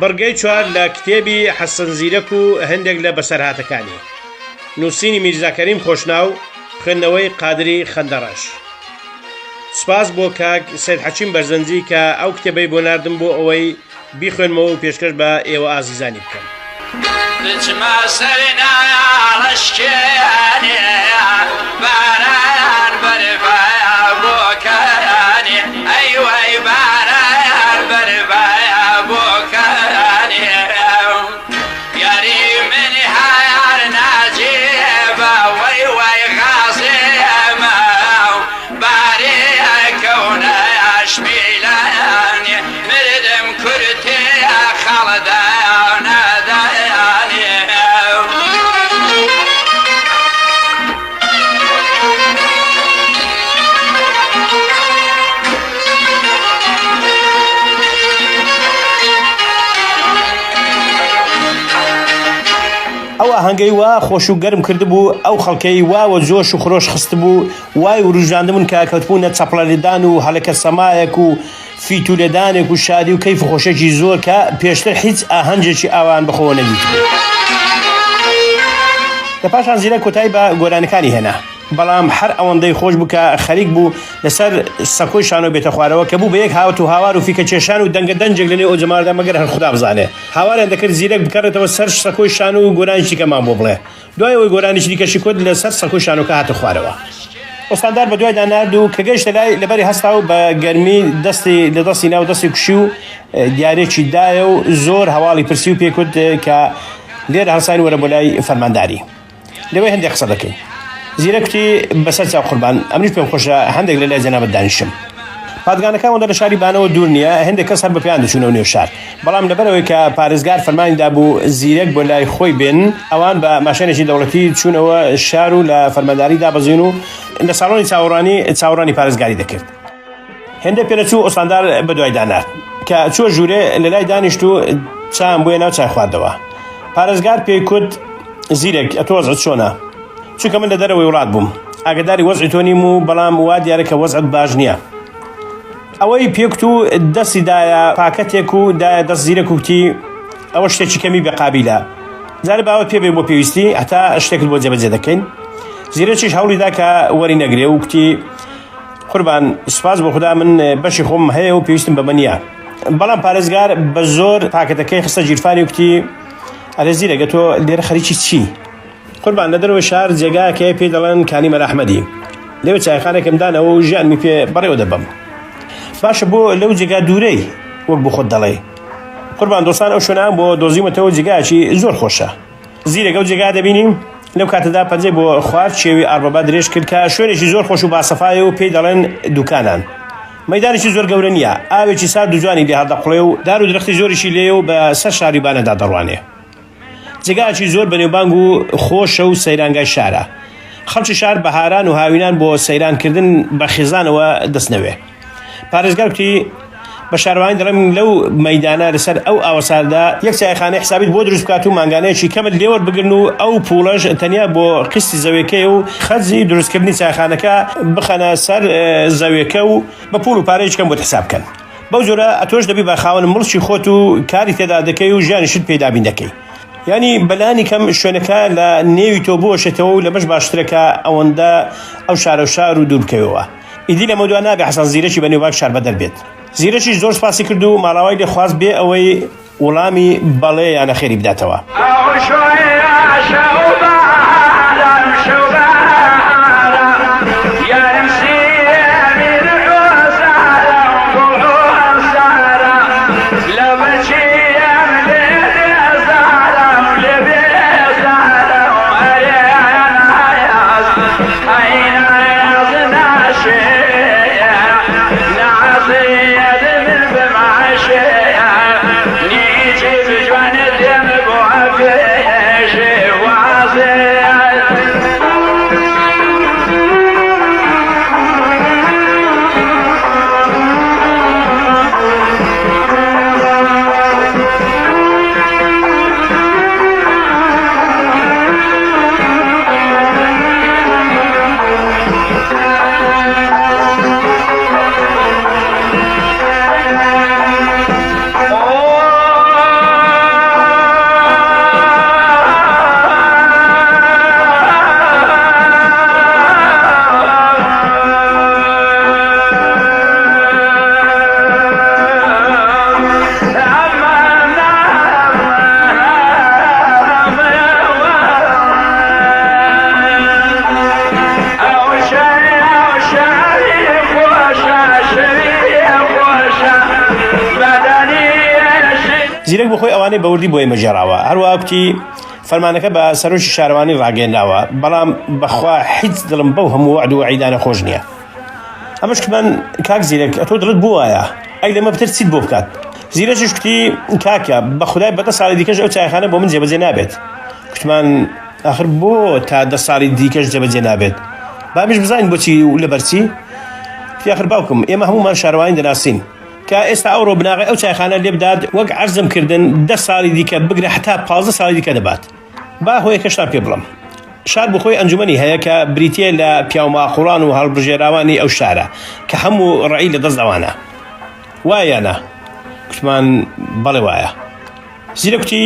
بەرگەی چوار لە کتێبی حەسەن زیرەک و هەندێک لە بەسەرهاتەکانی نووسینی میرزا کەریم خۆشناو خوێندنەوەی قادری خەندەڕەش. سپاس بۆ کاک سەید حەکیم بەرزەنجی کە ئەو کتێبەی بۆ ناردم بۆ ئەوەی بیخوێنمەوە و پێشکەش بە ئێوە ئازیزانی بکەم. بچمە سەرنا ڕشکێنێ باران بەربایە بۆکانی ئەیوەی باران بەربایە بۆکانی یاری منی هەیار ناجێبە وەی وەی غازێمە باریەکەونە ئەشمیلانی مردم کورتێ خەڵدایانە ئەو ئاهەنگەی وا خۆش و گەرم کردبوو، ئەو خەڵکەی واوە جۆش و خرۆش خستبوو، وای وروژاندبوون کە کەوتبوونە چەپڵەلێدان و هەلەکە سەمایەک و فیتولێدانێک و شادی و کەیف و خۆشێکی زۆر کە پێشتر هیچ ئاهەنگێکی ئاوان بەخۆوە نەدیتبوو. لە پاشان زیرەک کۆتایی بە گۆرانەکانی هێنا، بەڵام هەر ئەوەندەی خۆش بوو کە خەریک بوو لەسەر سەکۆی شانۆ بێتە خوارەوە کە بوو بە یەک هاوت و هاوار و فیکە کێشان و دەنگە دەنجێک لەنێ ئەو جەماعەدا مەگەر هەر خوددا بزانێ. هاواریان دەکرد زیرەک بکەڕێتەوە سەر سەکۆی شانۆ و گۆرانیشی کەمان بۆ بڵێ، دوای ئەوەی گۆرانیشی دیکەشی کۆت لەسەر سەکۆی شانۆکە هاتە خوارەوە. ئۆستاندار بە دوای دانارد و کە گەیشتە لای لەبەری هەستا و بە گەرمی دەستی لە دەستی ناو دەستی کوشی و دیارێکی دایە و زۆر هەواڵی پرسی و پێکوت کە لێرە هەڵسانی وەرە بۆ لای فەرمانداری لەوەی هەندێک قسە دەکەین. زیرەکتی بەسەر چاو قوربان ئەمریش پێم خۆشە هەندێک لە لای جەنابەت دانیشم. پادگانەکان وەندە لە شاری بانەوە دوور نییە، هەندێک کەس هەر بە پێیان دەچوونەوە نێو شار، بەڵام لەبەرەوەی کە پارێزگار فەرمانیدا بوو زیرەک بۆ لای خۆی بێن، ئەوان بە ماشێنێکی دەوڵەتی چوونەوە شار و لە فەرمانداری دابەزین و لە ساڵۆنی چاوەڕانی پارێزگاری دەکرد. هێندە پێرەچوو ئۆستاندار بە دوای دانار کە چوە ژوورێ لە لای دانیشت و چام بۆیە ناو چای خواردەوە. پارێزگار پێی کوت زیرەک ئەتۆزت چۆنە؟ چونکە من لە دەرەوەی وڵات بووم، ئاگداری وەزعی تۆ نیم و بەڵام وا دیارە کە وەزعت باش نییە. ئەوەی پێکت و دەستی دایە پاکەتێک و دایە دەست زیرەک وتی ئەوە شتێکی کەمی بێقابیلە، جارە باوەت پێ بێ بۆ پێویستی هەتا شتێکت بۆ جێبەجێ دەکەین. زیرەکیش هەوڵیدا کە وەری نەگرێ و وتی قوربان سوپاس بۆ خوددا من بەشی خۆم هەیە و پێویستم بە منیە. بەڵام پارێزگار بە زۆر پاکەتەکەی خستە گیرفانی وتی ئەرێ زیرەکە تۆ لێرە خەریکی چی؟ قوربان لە دەرەوەی شار جێگایەکە پێی دەڵێن کانیمەر ئەحمەدی، لێوە چایخانێکم دانەوە و ژیانمی پێ بەڕێوە دەبم. باشە بۆ لەو جێگا دوورەی وەک بۆ خۆت دەڵێ؟ قوربان دۆستان ئەو شوێنان بۆ دۆزیمەتەوە جێگایەکی زۆر خۆشە. زیرەکە ئەو جێگا دەبینیم لەو کاتەدا پەنجەی بۆ خوارد شێوی ئاربەبا درێژ کرد کە شوێنێکی زۆر خۆش و باسەفایە و پێی دەڵێن دوکانان. مەیدانێکی زۆر گەورە نییە، ئاوێکی سارد و جوانی لێ هەڵدەقڵێ و دار و درەختی زۆریشی لێ و بە سەر شاری بانەدا دەڕوانێ. جێگایەکی زۆر بەنێوبانگ و خۆشە و سەیرانگای شارە. خەڵکی شار بەهاران و هاوینان بۆ سەیرانکردن بە خێزانەوە دەستنەوێ. پارێزگار وتی بە شاروانی دەڵێم لەو مەیدانە لەسەر ئەو ئاوەساردا یەک چایخانەی حسابیت بۆ دروست بکات و مانگانەیەکی کەمت لێوە بگرن و ئەو پوڵەش تەنیا بۆ قستی زەویەکەی و خەرجی دروستکردنی چایخانەکە بخەنە سەر زەویەکە و بە پوڵ و پارەیەکی کەم بۆ حساب بکەن. بەو جۆرە ئەتۆش دەبی بە خاوەن مڵکی خۆت و کاری تێدا دەکەی و ژیانیشت پێدابین دەکەی. یعنی بەلانی کەم شوێنەکە لە نێوی تۆ بۆشێتەوە و لەمەش باشترەکە ئەوەندە ئەو شارە و شار و دوور بکەوەوە. ئیدی لەمە دووە نابێ حەسەن زیرەکی بەنێوبانگ شار بەدەربێت. زیرەکیش زۆر سپاسی کرد و ماڵاوای لێ خواست بێ ئەوەی وەڵامی بەڵێ یانە خێری بداتەوە. نیچه جوان دم بو عفیش زیرەک بخۆی ئەوانەی بەوردی بۆی مەجێڕاوە هەروە وتی فەرمانەکە بە سەرۆکی شارەوانی ڕاگەێنراوە بەڵام بەخوا هیچ دڵم بەو هەموو وعد و عیدانە خۆش نییە ئەمەش کمان کاک زیرەک ئەتۆ دڵت بۆ وایە ئەی لەمە بتر چیت بۆ بکات زیرەکیش کوتی کاکە بە خودای بە 10 ساڵی دیکەش ئەو چایخانە بۆ من جێبەجێ نابێت کوتمان آخر بۆ تا 10 ساڵی دیکەش جێبەجێ نابێت بامیش بزانین بۆچی و لەبەرچی آخر باوکم ئێمە هەمومان شارەوانی دەناسین کە ئێستا ئەوڕۆ بناغی ئەو چایخانە لێ بدات وەک عەرزم کردن 10 ساڵی دیکە بگرە حتا 15 ساڵی دیکە دەبات با هۆیەکەشتان پێ بڵم شار بخۆی ئەنجومەنی هەیە کە بریتیە لە پیاوماخوڕان و هەڵبژێراوانی ئەو شارە کە هەموو ڕێی لە دەست ئەوانە وایەنە کوتمان بەڵێ وایە زیرەکوتی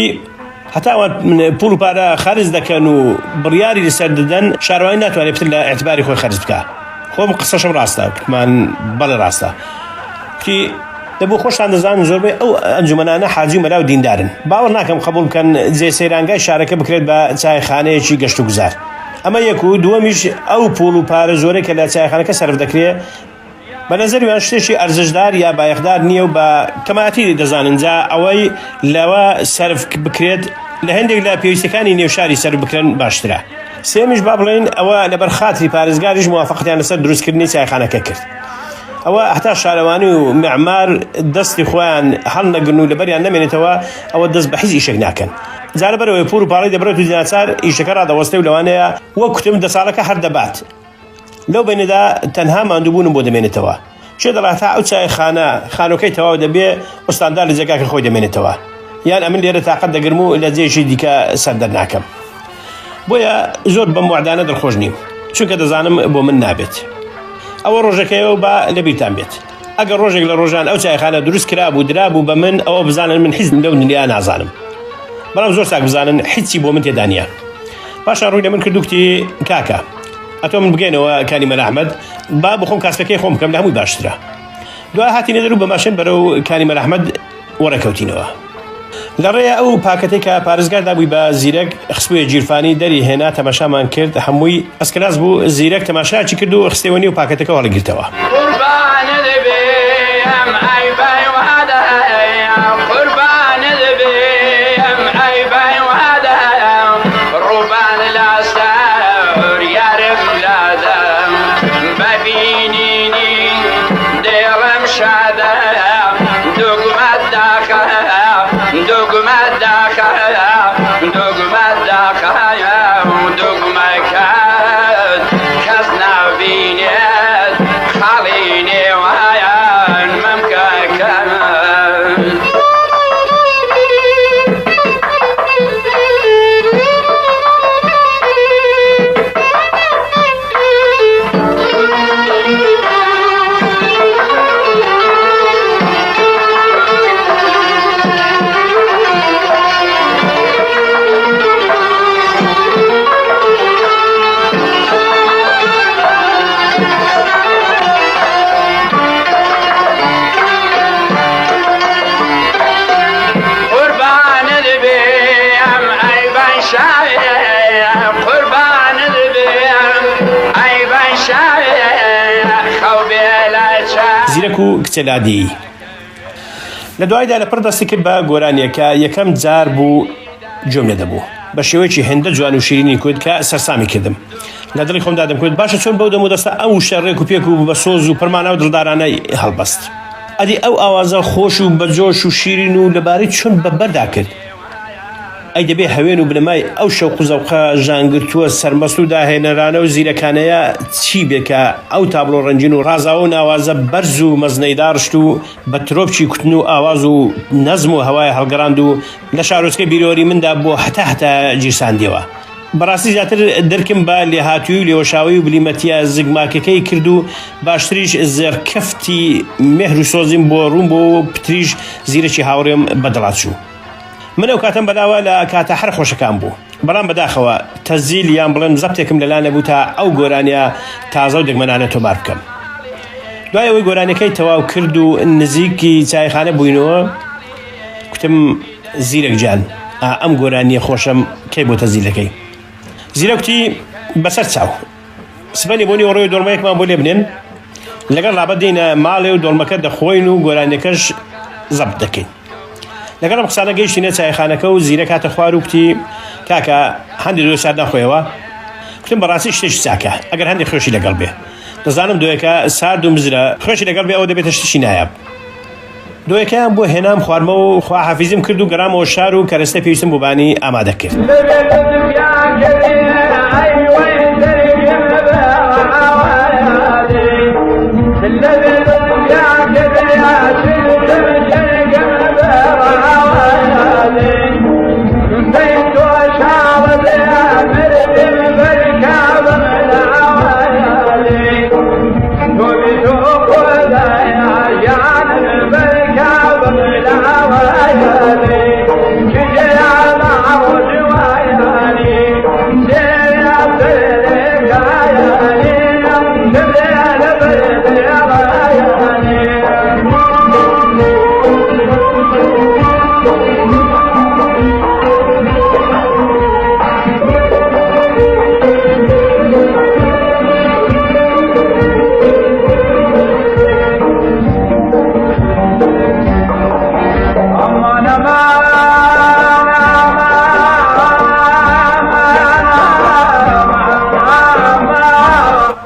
هەتا ئەوان پوڵ و پارە خەرج دەکەن و بڕیاری لەسەر دەدەن شارەوانی ناتوانێت پتر لە ئەعتیباری خۆی خەرج بکە خۆم قسەشم ڕاستە کوتمان بەڵێ ڕاستە کوتی دەبوو خۆشتان دەزانن زۆربەی ئەو ئەنجومەنانە حاجی و مەلا و دیندارن باوەڕ ناکەم قبول بکەن جێ سەیرانگای شارەکە بکرێت بە چایخانەیەکی گەشت و گوزار ئەمە یەک و دووەمیش ئەو پوڵ و پارە زۆرەی کە لە چایخانەکە سەرف دەکرێت بە نەزەریان شتێکی ئەرزشدار یا بایەخدار نییە و بە تەماتی دەزانن جا ئەوەی لەوە سەرف بکرێت لە هەندێک لە پێویستەکانی نێوشاری سەر بکرێن باشترە سێمیش با بڵێن ئەوە لەبەر خاتری پارێزگاریش موافقەتیان لەسەر دروستکردنی چایخانەکە کرد ئەوە حتا شارەوانی و معمار دەستی خۆیان هەڵ نەگرن و لەبەریان نەمێنێتەوە ئەوە دەست بە هیچ ئیشێک ناکەن جارە بەرەوەی پوڕ و پاڵی دەبرێت و جناچار ئیشەکە ڕادەوەستێ و لەوانەیە وەک کوتم 10 ساڵەکە هەر دەبات لەو بینەدا تەنها ماندووبوونم بۆ دەمێنێتەوە چێ دەڵات تا ئەو چایخانە خانۆکەی تەواو دەبێ ئوستاندار لە جێگاکە خۆی دەمێنێتەوە یان ئەمن لێرە تاقەت دەگرم و لە جێشی دیکە سەردەر ناکەم بۆیە زۆر بەم وعدانە دڵخۆش نیم چونکە دەزانم بۆ من نابێت ئەوە ڕۆژەکەیەوە بە لەبیرتان بێت ئەگەر ڕۆژێک لە ڕۆژان ئەو چایخانە دروست کرابوو درابوو بە من ئەوە بزانن من هیچ لەو دنیا نازانم بەڵام زۆر ساک بزانن هیچی بۆ من تێدا نییە پاشان ڕووی لە من کردوکتی کاکە ئەتۆ من بگەینەوە کانی مەلا ئەحمەد با بخۆم کاسپەکەی خۆم بکەم لە هەمووی باشترە دوای هاتینە دەرو بە ماشین بەرەو کانی مەلا ئەحمەد وەڕێکەوتینەوە لە ڕێیە ئەو پاکەتەی کە پارێزگار دابووی بە زیرەک خستوویە گیرفانی دەری هێنا تەماشامان کرد هەمووی ئەسکراز بوو زیرەک تەماشاچی کرد و خستێوەنی و پاکەتەکە وەڵەگرتەوە زیرەک و کچەلادی لە دوایدا لەپڕ دەستی کرد بە گۆرانیەکە یەکەم جار بوو جۆم لێ دەبوو بە شێوەیەکی هێندە جوان و شیرینی کورد کە سەرسامی کردم لە دڵی خۆم دادەم کرد باشە چۆن بەو دەم و دەستە ئەو شەڕێک و پێک و بە سۆز و پەرمانە و دڵدارانەی هەڵبەست ئەدی ئەو ئاوازە خۆش و بەجۆش و شیرین و لەبارەی چۆن بەبەردا کرد ئەی دەبێ هەوێن و بنەمای ئەو شەوق و زەوقە ژانگرتووە سەرمەست و داهێنەرانە و زیرەکانەیە چی بێکە ئەو تابلۆ ڕەنجین و ڕازاوە و ناوازە بەرز و مەزنەیدارشت و بە ترۆپچی کوتن و ئاواز و نەزم و هەوای هەڵگەڕاند و لە شارۆچکەی بیرۆری مندا بۆ هەتا گیرساندیەوە بەڕاستی زیاتر دەرکم بە لێهاتووی و لێوەشاوی و بلیمەتیە زگماکەکەی کرد و باشتریش زێرکەفتی مێهر و سۆزیم بۆ ڕوون بۆ پتریش زیرەکی هاوڕێم بەدڵات چوو من ئەو کاتەم بەداوە لە کاتە هەر خۆشەکان بوو بەڵام بەداخەوە تەزیل یان بڵێن زەبتێکم لەلا نەبوو تا ئەو گۆرانیە تازە و دەگمەنانە تۆمار بکەم دوای ئەوەی گۆرانەکەی تەواو کرد و نزیکی چایخانە بووینەوە کوتم زیرەک جان ئەم گۆرانیە خۆشەم کەی بۆ تەزیلەکەی زیرەکتی بەسەر چاو سبەنی بۆنی وەڕۆی دۆڵمەیەکمان بۆ لێ بنێن لەگەڵ رابەت دێنە ماڵێ و دۆڵمەکە دەخۆین و گۆرانەکەش زەبت دەکەین لەگەڵم قسانە گەیشتینە چایخانەکە و زیرەک هاتە خوار و کوتی کاکە هەندێک دۆ سارد ناخۆیەوە. وتم بەڕاستی شتێکی چاکە ئەگەر هەندێک خۆشی لەگەڵ بێ. دەزانم دۆیەکە سارد و مزرە خۆشی لەگەڵ بێ ئەوە دەبێتە شتێکی نایاب. دۆیەکەیان بۆ هێنام خواردمەوە و خواحافیزیم کرد و گەڕامەوە شار و کەرەستە پێویستم بۆ بانی ئامادە کرد.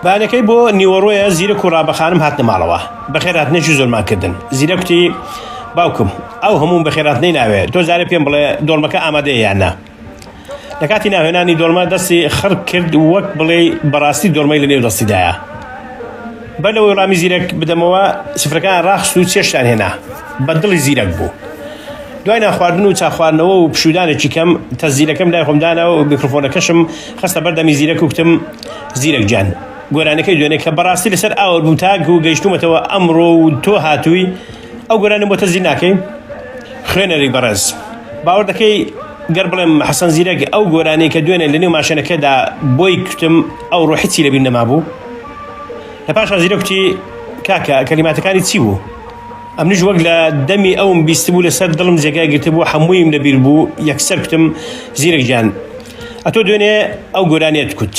بانەکەی بۆ نیوەڕۆیە زیرەک و ڕابەخانم هاتنە ماڵەوە بەخێرهاتنێکی زۆرمان کردن. زیرەک وتی باوکم ئەو هەموو بەخێرهاتنەی ناوێت تۆ زارە پێم بڵێ دۆڵمەکە ئامادەیە یان نا. لە کاتی ناوێنانی دۆڵمە دەستی خڕ کرد وەک بڵێ بەڕاستی دۆڵمەی لە نێو دەستیدایە. بەلەوەی ڕامی زیرەک بدەمەوە سفرەکان ڕاخست و چێشتان هێنا بە دڵی زیرەک بوو. دوای ناخواردن و چاخواردنەوە و پشودانێکی کەم تەزیرەکەم لای خۆمدانەوە و میکرۆفۆنەکەشم خستە بەردەمی زیرەک و وتم زیرەک جان گۆرانەکەی دوێنێ کە بەڕاستی لەسەر ئاوە بووم تاکو و گەیشتومەتەوە ئەمڕۆ و تۆ هاتووی ئەو گۆرانە بۆ تەزیر ناکەی. خوێنەری بەڕێز باوەڕ دەکەی گەر بڵێم حەسەن زیرەک ئەو گۆرانەی کە دوێنێ لە نێو ماشێنەکەدا بۆی کوتم ئەو ڕۆ هیچی لەبیر نەمابوو. لە پاشان زیرەک وتی کاکە کەلیماتەکانی چی بوو؟ ئەمنیش وەک لە دەمی ئەوم بیستبوو لەسەر دڵم جێگای گرتبوو هەموویم لەبیر بوو. یەکسەر کوتم زیرەک جان ئەتۆ دوێنێ ئەو گۆرانێت کوت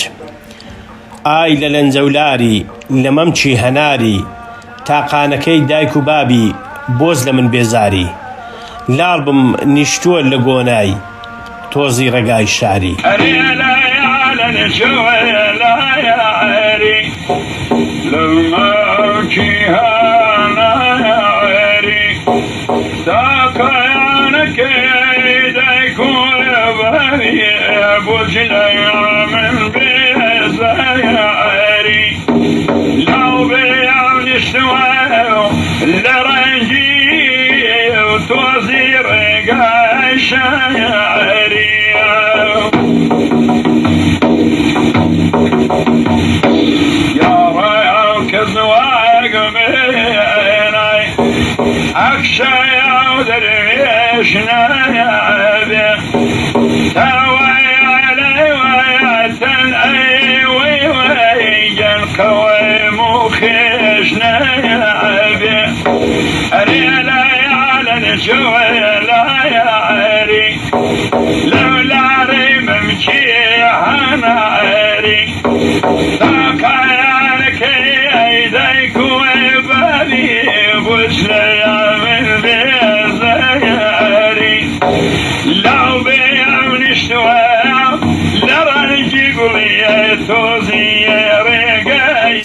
ئای لە لەنجەولاری لە مەمچی هەناری تاقانەکەی دایک و بابی بۆز لە من بێزاری لاڵ بم نیشتووە لە گۆنای تۆزی ڕێگای شاری.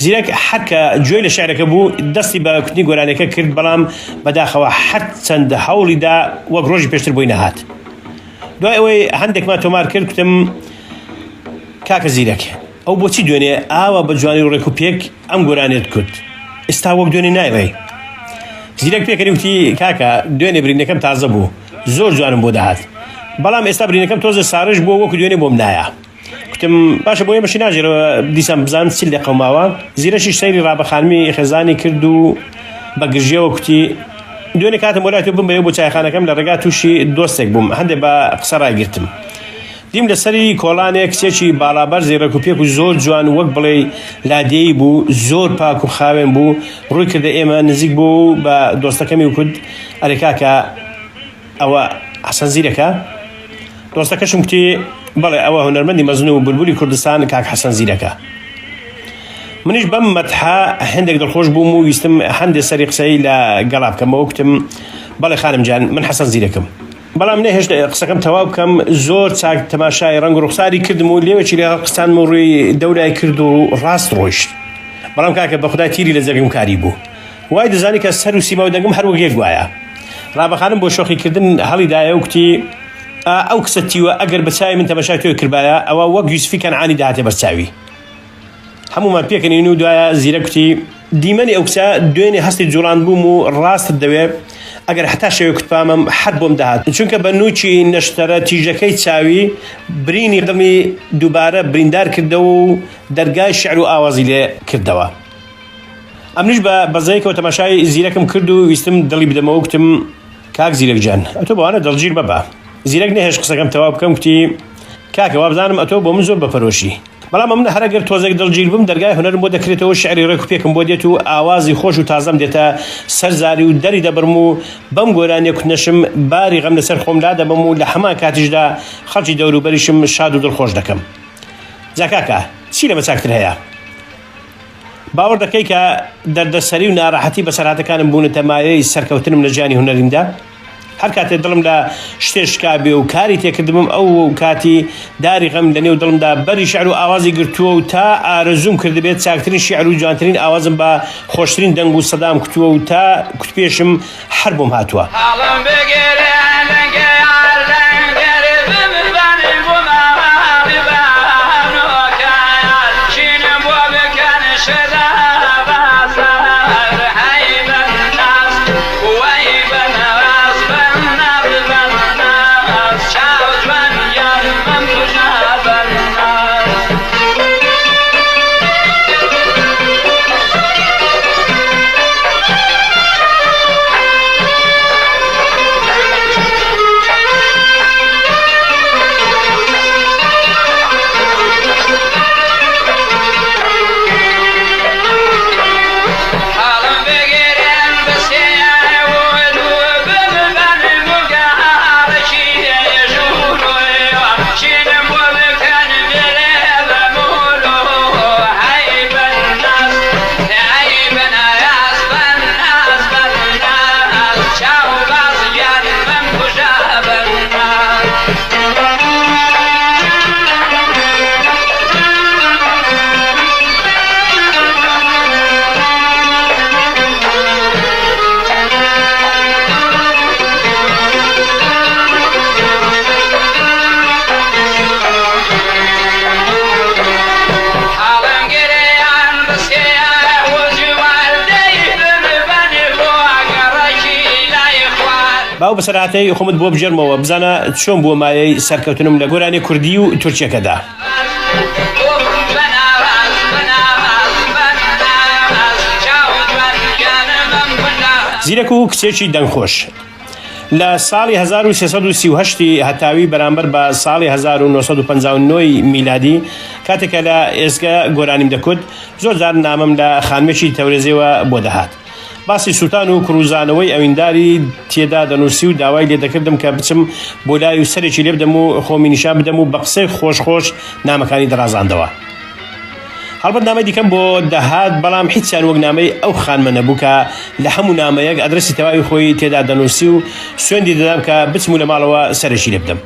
زیرەک حەکە گوێی لە شعرەکە بوو دەستی بە کوتنی گۆرانەکە کرد بەڵام بەداخەوە حەد چەند هەوڵیدا وەک ڕۆژی پێشتر بۆی نەهات. دوای ئەوەی هەندێکمان تۆمار کرد کوتم کاکە زیرەک ئەو بۆچی دوێنێ ئاوە بە جوانی و ڕێک و پێک ئەم گۆرانێت کورد ئێستا وەک دوێنێ نایڕێ. زیرەک پێکەنی وتی کاکە دوێنێ برینەکەم تازە بوو زۆر جوانم بۆ داهات بەڵام ئێستا برینەکەم تۆزە ساڕش بووە وەکو دوێنێ بۆم نایە. کوتم باشە بۆ ئێمەشی ناژێرەوە دیسان بزانم چی لە قەوماوە. زیرەشی سەیری ڕابەخانمی خێزانی کرد و بە گرژیەوە کوتی دوێنێ کاتم وەلای تۆ بم بەیە بۆ چایخانەکەم لە ڕێگا تووشی دۆستێک بووم هەندێک بە قسە ڕایگرتم. دیم لەسەری کۆڵانێک کچێکی باڵابەر زێڕێک و پێک و زۆر جوان وەک بڵێ لادێی بوو زۆر پاک و خاوێن بوو ڕووی کردە ئێمە نزیک بوو بە دۆستەکەمی و کورد ئەرێ کاکە ئەوە حەسەن زیرەکە؟ دۆستەکەشم کوتی بەڵێ ئەوە هونەرمەندی مەزن و بولبولی کوردستان کاک حەسەن زیرەکە. منیش بەم مەدحە هەندێک دڵخۆش بووم و ویستم هەندێک سەری قسەی لە گەڵا بکەمەوە کوتم بەڵێ خانم جان من حەسەن زیرەکەم بەڵام نە هێشتا قسەکەم تەواو بکەم زۆر چاک تەماشای ڕەنگ و ڕوخساری کردم و لێوێکی لێ قستان و ڕووی دەورای کرد و ڕاست ڕۆیشت بەڵام کاکە بە خودای تیری لە جەرگم کاری بوو وای دەزانی کە سەر و سیما و دەنگم هەر وەک یەک وایە ڕابەخانم بۆ شۆخیکردن هەڵیدایە و کتی ئەو کسە تیوە ئەگەر بەچاوی من تەماشای تۆی کردبایە ئەوە وەک یوسفی کەنعانی داهاتێ بەرچاوی هەمومان پێکەنین و دوایە زیرە کوتی دیمەنی ئەو کسە دوێنێ هەستی جوڵان بووم و ڕاست دەوێت ئەگەر حتا شەوێ کوتپامم حەد بۆم داهات چونکە بە نوچی نەشتەرە تیژەکەی چاوی برینی دڵمی دووبارە بریندار کردەوە و دەرگای شعر و ئاوازی لێ کردەوە ئەمنیش بە بەزەیەکەوە تەماشای زیرەکەم کرد و ویستم دڵی بدەمەوە وتم کاک زیرەک جان ئەتۆ بەوانە دڵگیر بەبە زیرەک نەهێش قسەکەم تەواو بکەم کوتی کاکە وا بزانم ئەتۆ بۆ من زۆر بەفەرۆشی بەڵام ئەمن هەرەگەر تۆزێک دڵگیر بم دەرگای هونەرم بۆ دەکرێتەوە شعری ڕێک و پێکم بۆ دێت و ئاوازی خۆش و تازەم دێتە سەرزاری و دەری دەبڕم و بەم گۆرانیە کوتنەشم باری غەم لەسەر خۆملا دەبم و لە هەمان کاتیشدا خەڵکی دەوروبەریشم شاد و دڵخۆش دەکەم جا کاکە چی لەمە چاکتر هەیە باوەڕ دەکەی کە دەردەسەری و ناڕەحەتی بەسەرهاتەکانم بوونەتە مایەی سەرکەوتنم لە ژیانی هونەریمدا هەر کاتێ دڵم لە شتێشکا بێ و کاری تێکردمم ئەو کاتی داری غەم لە نێو دڵمدا بەری شعر و ئاوازی گرتووە و تا ئارەزوم کردبێت چاکترین شعر و جوانترین ئاوازم بە خۆشترین دەنگ و سەدام کتووە و تا کوتپێشم هەر بۆم هاتووە باو بەسەرهاتەی خۆمت بۆ بژێرمەوە بزانە چۆن بووە مایەی سەرکەوتنم لە گۆرانی کوردی و تورکیەکەدا زیرەک و کچێکی دەنگخۆش لە ساڵی 1338 هەتاوی بەرامبەر بە ساڵی 1959 میلادی کاتێکە لە ئێزگە گۆرانیم دەکوت زۆر جار نامم لە خانمێکی تەورێزیەوە بۆ دەهات باسی سوتان و کروزانەوەی ئەوینداری تێدا دەنووسی و داوای لێ دەکردم کە بچم بۆ لای و سەرێکی لێ بدەم و خۆمی نیشان بدەم و بە قسەی خۆش نامەکانی دەڕازاندەوە هەڵبەت نامەی دیکەم بۆ دەهات بەڵام هیچیان وەک نامەی ئەو خانمە نەبوو کە لە هەموو نامەیەک ئەدرەسی تەواوی خۆی تێدا دەنووسی و سوێندی دەدام کە بچم و لە ماڵەوە سەرێکی لێ بدەم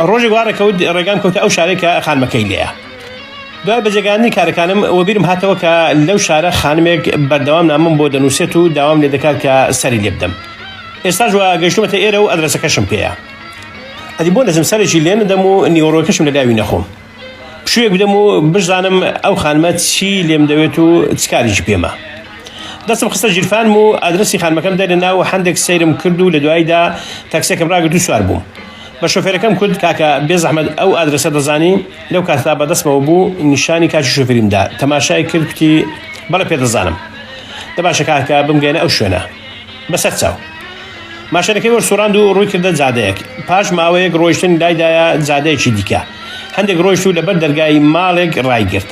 ڕۆژێک وارە کەوت ڕێگام کەوتە ئەو شارێک کە خانمەکەی لێیە دوای بەجێگانی کارەکانم وەبیرم هاتەوە کە لەو شارە خانمێک بەردەوام نامم بۆ دەنووسێت و داوام لێ دەکات کە سەری لێ بدەم. ئێستا جوە گەشتومەتە ئێرە و ئەدرەسەکەشم پێیە. ئەدی بۆ لەزم سەرێکی لێ نەدەم و نیوەڕۆکەشم لە لاوی نەخۆم. پشوویەک بدەم و بزانم ئەو خانمە چی لێم دەوێت و چ کاریشی پێمە. دەستم خستە ژیرفانم و ئادرسی خانمەکەم دایە ناو هەندێک سەیرم کرد و لە دواییدا تاکسیەکەم ڕاگرت و سوار بووم. بە شۆفێرەکەم کورد کاکە بێزەحمەت ئەو ئادرسە دەزانی لەو کاتدا بەدەستمەوە بوو نیشانی کاتی شۆفێریمدا تەماشای کرد کوتی بەڵێ پێدەزانم. دەباشە کاکە بمگەێنە ئەو شوێنە بەسەر چاو. ماشینەکەی وەرسوڕاند و ڕووی کردە جادەیەک. پاش ماوەیەک ڕۆیشتن لایدایە جادەیەکی دیکە. هەندێک ڕۆیشت و لەبەر دەرگای ماڵێک ڕایگرت.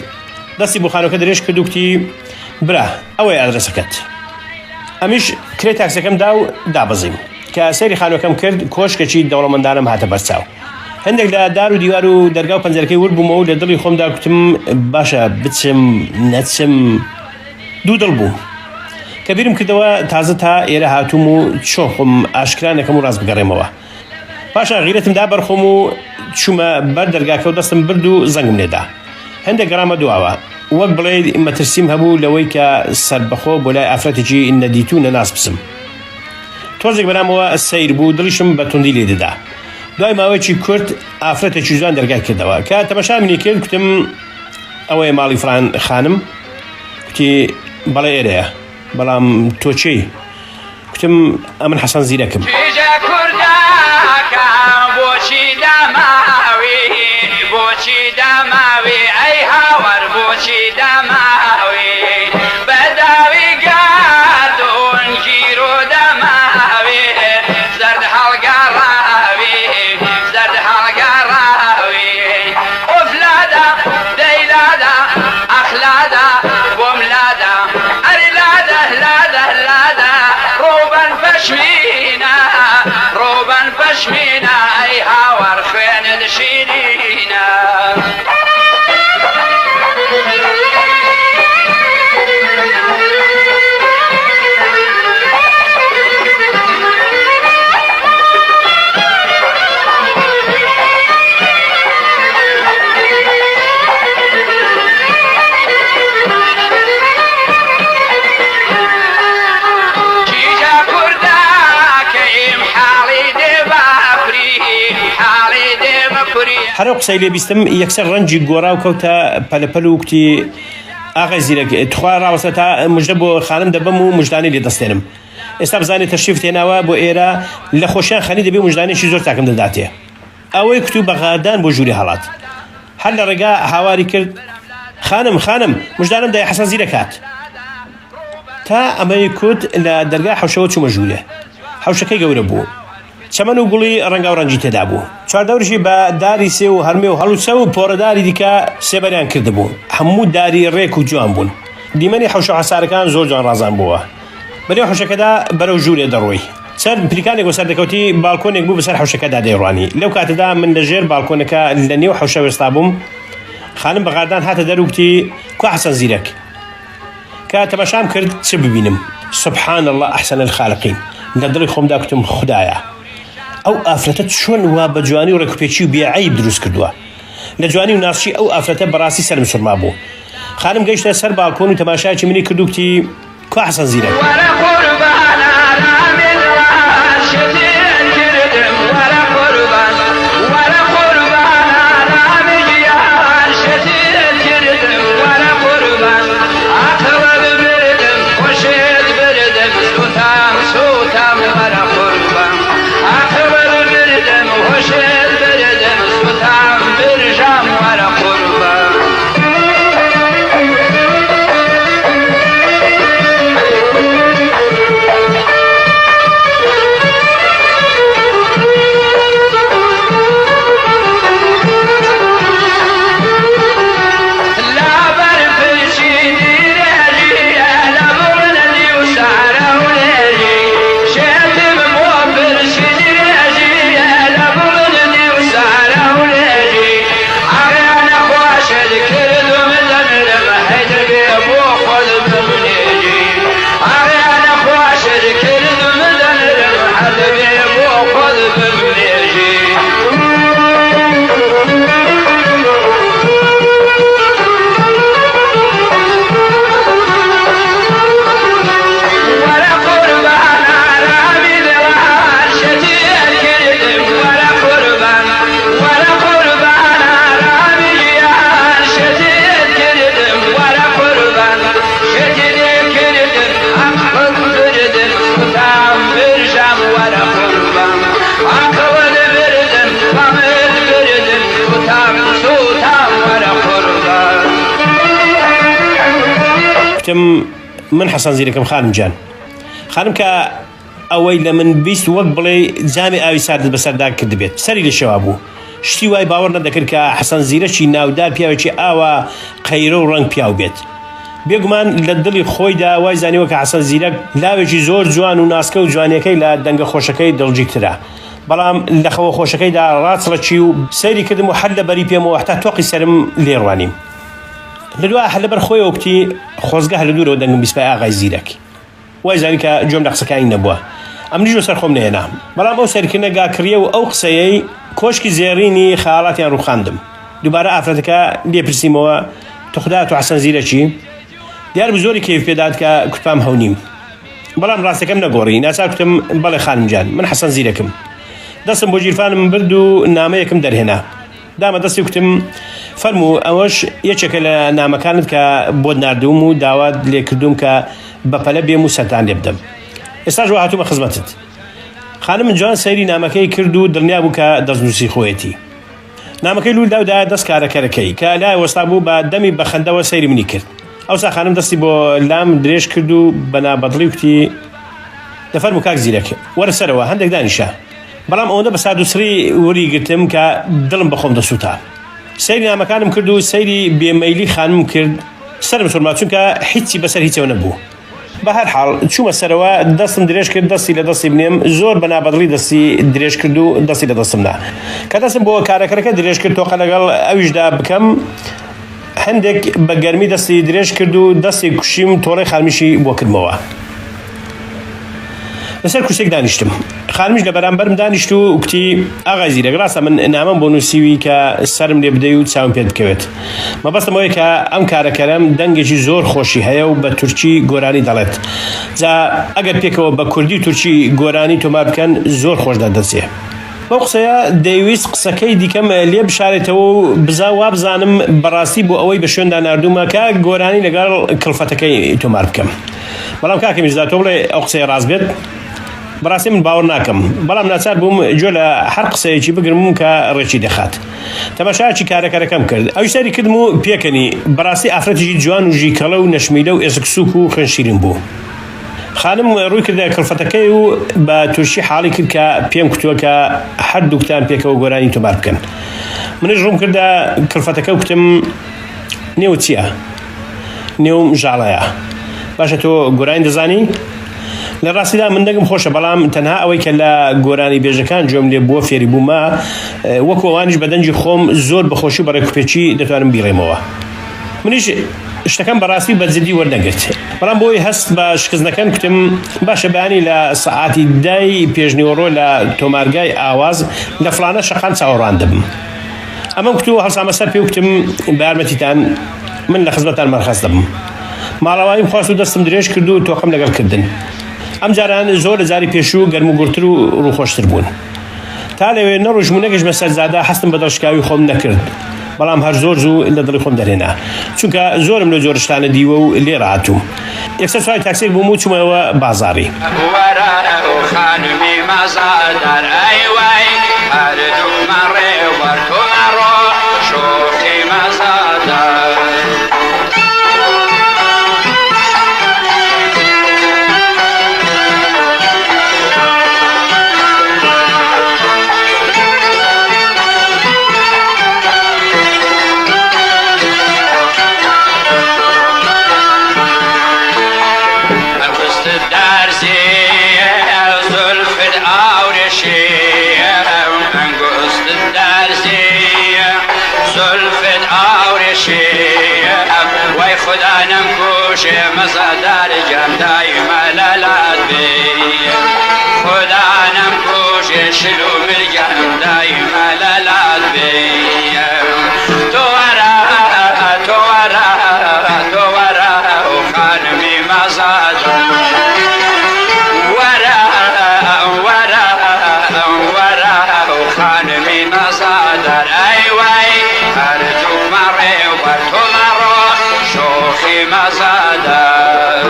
دەستی بۆ خانووەکە درێژ کرد و کوتی برا ئەوەی ئادرسەکەت. ئەمیش کرێ تاکسەکەم دا و دابەزیم. کە سەیری خانووەکەم کرد کۆشکێکی دەوڵەمەندانم هاتە بەرچاو. هەندێک لە دار و دیوار و دەرگا و پەنجەرەکەی وەربوومەوە و لە دڵی خۆمدا کوتم باشە بچم نەچم دوو دڵ بووم. کە بیرم کردەوە تازە تا ئێرە هاتووم و چۆخم ئاشکرانەکەم و ڕاست بگەڕێمەوە. پاشا غیرەتم دا بەرخۆم و چوومە بەر دەرگاکە و دەستم برد و زەنگم لێدا. هەندێک گەڕامە دواوە وەک بڵێ مەترسیم هەبوو لەوەی کە سەربەخۆ بۆ لای ئافرەتێکی نەدیت و نەناس بسم. تۆزێک بەرامەوە سەیر بوو دڵیشم بە توندی لێ دەدا. دوای ماوەیەکی کورت ئافرەتێکی جوان دەرگای کردەوە کە تەماشا منی کرد کوتم ئەوەیە ماڵی فلان خانم؟ کوتی بەڵێ ئێرەیە. بەڵام تۆ چی؟ کوتم ئەمن حەسەن زیرەکم. بۆچی داماوی ئەی هاوەر بۆچی داماوی بەداوی گاردون گیر و دەماوی زەرد هەڵگەڕاوی زەرد هەڵگەڕاوی ئۆفلادا دەیلادا ئەخلادا بۆم لادا ئەری لادا لادا لادا ڕۆبەن پەشمینە ڕۆبەن پەشمینە ئەی هاوەر خوێنت شیرینە. هەرو قسەی لێ بیستم یەکسەر ڕەنجی گۆڕا و کەوتە پەلەپەل و کوتی ئاغای زیرەک تخوا ڕاوەستە تا مژدە بۆ خانم دەبم و مژدانی لێ دەستێنم. ئێستا بزانێت تەشریف تێناوە بۆ ئێرە لە خۆشیان خەنی دەبێ مژدانێکی زۆر تاکەم دەداتێ. ئەوەی کوت و بەغادان بۆ ژووری هەڵات. هەر لە ڕێگا هاواری کرد خانم خانم مژدانم دای حەسەن زیرەکات. تا ئەمەی کوت لە دەرگا حەوشەوە چوومە ژوورێ. حەوشەکەی گەورە بوو. چەمەن و گوڵی ڕەنگا و ڕەنجی تێدا بوو. چواردەوریشی بە داری سێ و هەرمێ و هەڵوچە و پۆڕەداری دیکە سێبەریان کردبوو. هەموو داری ڕێک و جوان بوون. دیمەنی حەوشە حەسارەکان زۆر جوان ڕازان بووە. بەنێو حەوشەکەدا بەرەو ژوورێ دەڕۆی. چەند پلیکانێک وەسەر دەکەوتی باڵکۆنێک بوو بەسەر حەوشەکەدا دەیڕوانی. لەو کاتەدا من لەژێر باڵکۆنەکە لە نێو حەوشە وێستا بووم. خانم بەغاردان هاتە دەروکتی کو حەسەن زیرەک. کە تەماشام کرد چ ببینم. سبحان الله ئەحسن الخالقین. لە دڵی خۆمدا کوتم خودایە. ئەو ئافرەتە چۆن وا بە جوانی و ڕێکوپێکی و بێعەیب دروست کردووە. لە جوانی و ناسچی ئەو ئافرەتە بەڕاستی سەرم سوورما بوو. خانم گەیشتە سەر باڵکۆن و تەماشایکی منی کرد و کوتی کو حەسەن زیرەک. وتم من حسن زیرەکەم خانم جان خانم کە ئەوەی لە من بیست وەک بڵێ جامی ئاوی سارد بەسەردا کرد بێت سەری لە شەوا بوو شتی وای باوەڕ نەدەکرد کە حەسەن زیرەکی ناودار پیاوێکی ئاوا قەیرە و ڕەنگ پیاو بێت بێگومان لە دڵی خۆیدا وای زانیوە کە حەسەن زیرەک لاوێکی زۆر جوان و ناسکە و جوانیەکەی لە دەنگە خۆشەکەی دڵجیکترە بەڵام لە خەوە خۆشەکەیدا ڕاچڵەچی و سەیری کردم و هەر لەبەری پێمەوە هەتا تۆقی سەرم لێڕوانیم لە دوای هەر لەبەر خۆی وتی خۆزگە هەر لە دوورەوە دەنگم بیسپای ئاغای زیرەک وای زانی کە جۆم لە قسەکانی نەبووە ئەمنیش بەسەر خۆم نهێنا بەڵام ئەو سەرکردنە گاکڕیە و ئەو قسەیەی کۆشکی زێڕینی خەیاڵاتیان ڕووخاندم دووبارە ئافرەتەکە لێپرسیمەوە تخدا تو حەسەن زیرەکی دیار بە زۆری کەیف پێدات کە کوتپام هەونیم بەڵام ڕاستەکەم نەگۆڕی ناچار کوتم بەڵێ خانم جان من حەسەن زیرەکم دەستم بۆ جیرفانم برد و نامەیەکم دەرهێنا دامە دەستی کوتم فەرموو ئەوەش یەکێکە لە نامەکانت کە بۆت ناردووم و داوات لێ کردوم کە بەپەلە بێم و سەرتان لێ بدەم ئێستاش وا هاتوومە خزمەتت خانم جوان سەیری نامەکەی کرد و دڵنیا بوو کە دەستنووسی خۆیەتی نامەکەی لوولداودا دەست کارەکەرەکەی کە لای وەستا بوو بە دەمی بەخەندەوە سەیری منی کرد ئەوسا خانم دەستی بۆ لام درێژ کرد و بەنابەدڵی وتی دەفەرموو کاک زیرەک وەرە سەرەوە هەندێک دانیشە بەڵام ئەوەندە بە ساد و سری وەری گرتم کە دڵم بەخۆم دەسووتا سەیری نامەکانم کرد و سەیری بێمەیلی خانم کرد سەرم سوورما چونکە هیچی بەسەر هیچەوە نەبوو بە هەر حاڵ چوومە سەرەوە دەستم درێژ کرد دەستی لە دەستی بنێم زۆر بەنابەدڵی دەستی درێژ کرد و دەستی لە دەستمدا کە دەستم بۆ کارەکەرەکە درێژ کرد تۆقە لەگەڵ ئەویشدا بکەم هەندێک بە گەرمی دەستی درێژ کرد و دەستی کوشیم تۆڕەی خانمیشی بۆ کردمەوە لەسەر کورسێک دانیشتم خانمیش لە بەرامبەرم دانیشت و وتی ئاغای زیرەک ڕاستە من نامەم بۆ نووسیوی کە سەرم لێ بدەی و چاوم پێ بکەوێت مەبەستم ئەوەیە کە ئەم کارەکەرەم دەنگێکی زۆر خۆشی هەیە و بە تورکی گۆرانی دەڵێت جا ئەگەر پێکەوە بە کوردی تورکی گۆرانی تۆمار بکەن زۆر خۆش دەدەچێ بەو قسەیە دەیویست قسەکەی دیکەم لێ بشارێتەوە و بزا وا بزانم بەڕاستی بۆ ئەوەی بە شوێندا ناردوومە کە گۆرانی لەگەڵ کڵفەتەکەی تۆمار بکەم بەڵام کاکە میرزا تۆ بڵێ ئەو قسەی ڕاست بێت بەڕاستی من باوەڕ ناکەم بەڵام ناچار بووم گوێ لە هەر قسەیەکی بگرم کە ڕێکی دەخات تەماشاچی کارەکەرەکەم کرد ئەوی سەری کردم و پێکەنی بەڕاستی ئافرەتێکی جوان و ژیکەڵە و نەشمیلە و ئێزکسوک و خوێنشیرین بوو خانم ڕووی کردە کڵفەتەکەی و بە تووشی حاڵی کرد کە پێم کوتووە کە هەردووکتان پێکەوە گۆرانی تۆمار بکەن منیش ڕووم کردە کڵفەتەکە و کوتم نێو چییە نێوم ژاڵەیە باشە تۆ گۆرانی دەزانی لە ڕاستیدا من دەنگم خۆشە بەڵام تەنها ئەوەی کە لە گۆرانی بێژەکان جۆم لێ بووە فێری بوومە وەکو ئەوانیش بە دەنجی خۆم زۆر بەخۆشی بەڕێکوپێکی دەتوانم بیڕێمەوە منیش شتەکەم بەڕاستی بەجددی وەردەگرت بەڵام بۆی هەست بە شکستنەکەن کوتم باشە بەیانی لە سەعاتی دای پێشنیوەڕۆ لە تۆمارگای ئاواز لە فڵانە شەقان چاوەڕوان دەبم ئەمەم کوتووە هەڵسامە سەر پێ وتم بە یارمەتیتان من لە خزمەتتان مەرخەز دەبم ماڵەوانیم خواست و دەستم درێژ کرد و تۆقەم لەگەڵ کردن ئەم جاران زۆر لە جاری پێشوو گەرم و گورتر و ڕووخۆشتر بوون تا لەوێ نەڕۆژمونەکەش بەسەرزادا هەستم بە دڵشکاوی خۆم نەکرد بەڵام هەر زۆر زوو لە دڵی خۆم دەرهێنا چونکە زۆرم لە جۆر شتانە دیوە و لێ ڕاهاتووم یەکسەر سوای تاکسیێک بووم و چوومەوە بازاڕی وەرە خانمی مەزادار ئەیوای هەردوومان ڕێوەەر تۆمەڕۆ شۆخی مەزادار وای خدا نمکوشه مزادار جام دایما لالات بی خدا نمکوشه شلو مرجان دایما لالات بی تو ورا تو ورا تو ورا و خانمی مزادار ورا ورا ورا و خانمی مزادار ای وای هر جو مره و تو مرو شوخی مزادار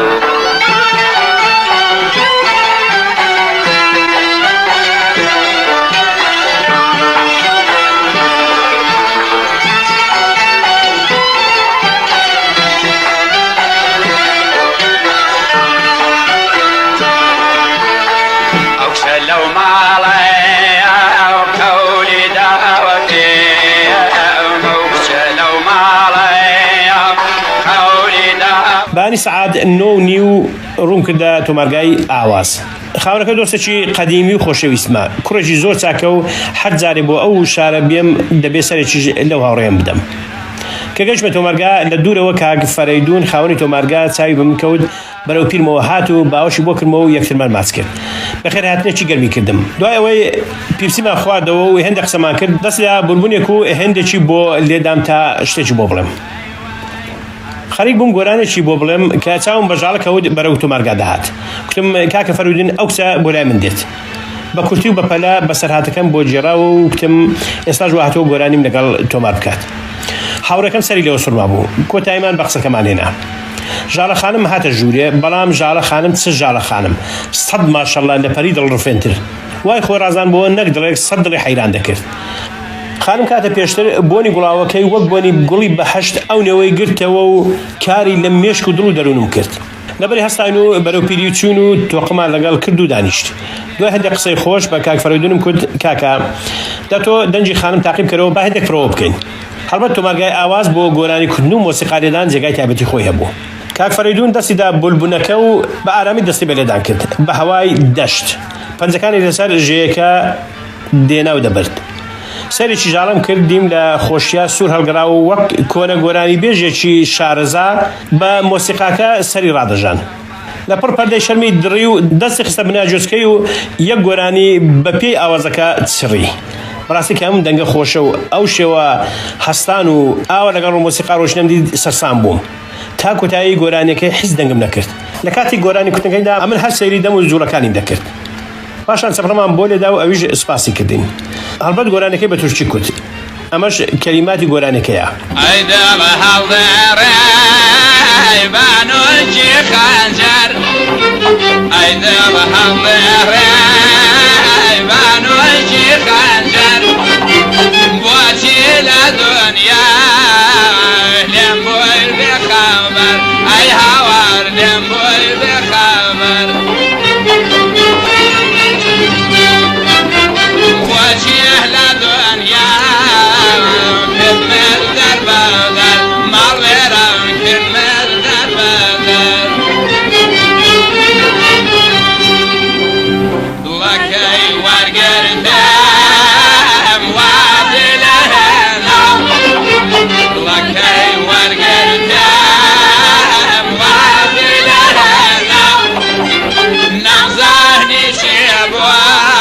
لو مالي قولي دعوتي لو مالي قولي دعوتي بانی سعاد نو نیو ڕوون کردە تۆمارگای ئاواز خاورەکە دۆستێکی قەدیمی و خۆشەویستمە کوڕێکی زۆر چاکە و حەد جارێ بۆ ئەو شارە بێم دەبێ سەرێکیش لەو هاوڕێم بدەم کە گەیشتمە تۆمارگا لە دوورەوە کاک فەرەیدون خاوەنی تۆمارگا چاوی بەم کەوت بەرەو پیرمەوە هات و باوەشی بۆ کردمەوە و یەکترمان ماچ کرد بەخێر هاتنێکی گەرمی کردم دوای ئەوەی پیرسیمان خواردەوە و هێندە قسەمان کرد دەست لە بولبونێک و هێندێکی بۆ لێدام تا شتێکی بۆ بڵێم خەریک بووم گۆرانێکی بۆ بڵێم کە چاوم بەژاڵە کەوت بەرەو تۆمارگا دەهات کوتم کاکە فەرەیدون ئەو کچە بۆ لای من دێت بە کورتی و بەپەلە بەسەرهاتەکەم بۆ جێراوە و کتم ئێستاش هاتەوە گۆرانیم لەگەڵ تۆمار بکات هاوڕەکەم سەری لەوە سوڕما بوو کۆتاییمان بە قسەکەمان هێنا ژاڵە خانم هاتە ژوورێ بەڵام ژاڵە خانم چ ژاڵە خانم سەد ماشەڵڵا لە پەری دڵڕفێنتر وای خۆرازان بۆ نەک دڵێک سەد دڵی حەیران دەکرد خانم کاتە پێشتر بۆنی گوڵاوەکەی وەک بۆنی گوڵی بەهەشت ئەو نێوەی گرتەوە و کاری لە مێشک و دڵ و دەروونم کرد لەبەری هەستاین و بەرەو پیری چوون و تۆقمان لەگەڵ کرد و دانیشت دوای هەندێک قسەی خۆش بە کاک فەرەیدونم کرد کاکە دا تۆ دەنجی خانم تاقیب کەرەوە با هەندێک پرۆوە بکەین هەڵبەت تۆمارگای ئاواز بۆ گۆرانی کردن و مۆسیقارێدان جێگای تایبەتی خۆی هەبوو کاک فەرەیدون دەستیدا بولبونەکە و بە ئارامی دەستی بەلێدان کرد بە هەوای دەشت پەنجەکانی لەسەر ژێیەکە دێنا و دەبرد سەرێکی ژاڵم کرد دیم لە خۆشیە سوور هەڵگەڕا و وەک کۆنە گۆرانی بێژێکی شارەزا بە مۆسیقاکە سەری ڕادەژان لە پڕ پەردەی شەرمی دڕی و دەستی خستە بناجۆچکەی و یەک گۆرانی بە پێی ئاوازەکە چڕی بەڕاستی کە ئەم دەنگە خۆشە و ئەو شێوە هەستان و ئاوە لەگەڵ مۆسیقا ڕۆشنەمدی سەرسام بووم تا کۆتایی گۆرانەکەی هیچ دەنگم نەکرد لە کاتی گۆرانی کوتنەکەیدا ئەمن هەر سەیری دەم و زوورەکانیم دەکرد پاشان سەفرەمان بۆ لێدا و ئەویش سپاسی کردین هەڵبەت گۆرانەکەی بە تورکی کوت ئەمەش کەلیماتی گۆرانەکەیە ئەیدا بە هەڵدێڕێ بانوکی خەنجەر ئەیدا بە هەڵدێڕێ بانوکی خەنجەر بۆچی لە دنیا لێم بۆی بێخەبەر ئەی هاوار لێم بۆی بێخەبەر وجه لدنيا كمل در بدر مالرم كمل در بدر لكي ورقردم وعدي لهنا لكي ورقردم وعدي لهنا نغزاني شبوة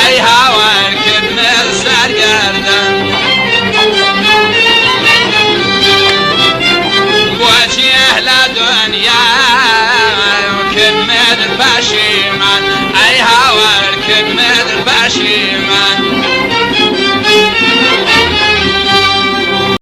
أي هوا كرمال سرگردن وجه لدنيا كرمال باشي